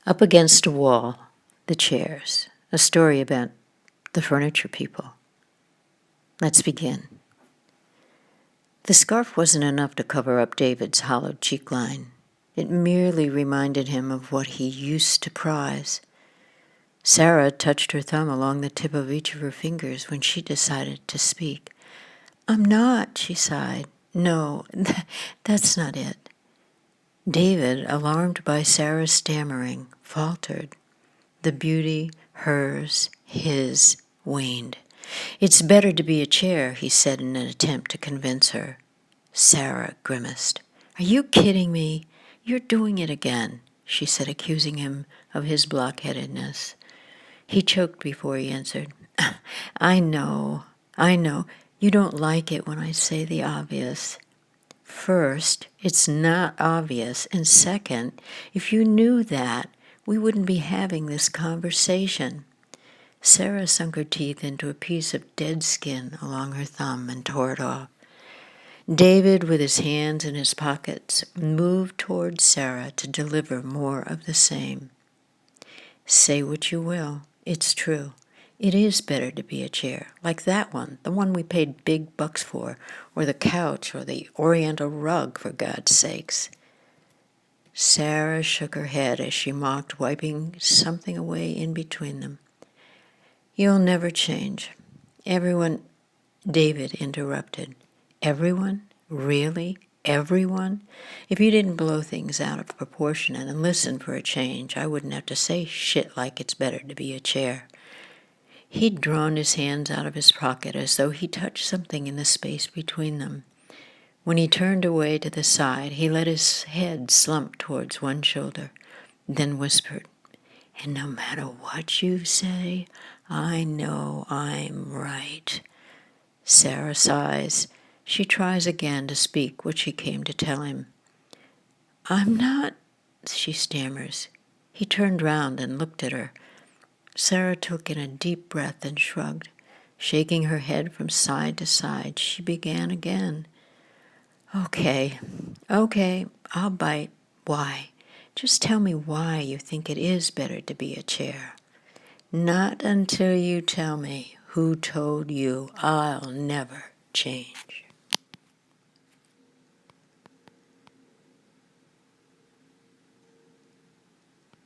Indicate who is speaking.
Speaker 1: Up against a wall, the chairs, a story about the furniture people. Let's begin. The scarf wasn't enough to cover up David's hollowed cheek line. It merely reminded him of what he used to prize. Sarah touched her thumb along the tip of each of her fingers when she decided to speak. "I'm not," she sighed. "No, that's not it." David, alarmed by Sarah's stammering, faltered. The beauty, hers, his, waned. "It's better to be a chair," he said in an attempt to convince her. Sarah grimaced. "Are you kidding me? You're doing it again," she said, accusing him of his blockheadedness. He choked before he answered. I know. You don't like it when I say the obvious. First, it's not obvious, and second, if you knew that, we wouldn't be having this conversation. Sarah sunk her teeth into a piece of dead skin along her thumb and tore it off. David, with his hands in his pockets, moved towards Sarah to deliver more of the same. Say what you will, it's true. It is better to be a chair, like that one, the one we paid big bucks for, or the couch, or the oriental rug, for God's sakes. Sarah shook her head as she mocked, wiping something away in between them. You'll never change. Everyone, David interrupted. Everyone? Really? Everyone? If you didn't blow things out of proportion and listen for a change, I wouldn't have to say shit like it's better to be a chair. He'd drawn his hands out of his pocket as though he touched something in the space between them. When he turned away to the side, he let his head slump towards one shoulder, then whispered, "And no matter what you say, I know I'm right." Sarah sighs. She tries again to speak what she came to tell him. "I'm not," she stammers. He turned round and looked at her. Sarah took in a deep breath and shrugged. Shaking her head from side to side, she began again. Okay, I'll bite. Why? Just tell me why you think it is better to be a chair." "Not until you tell me who told you I'll never change."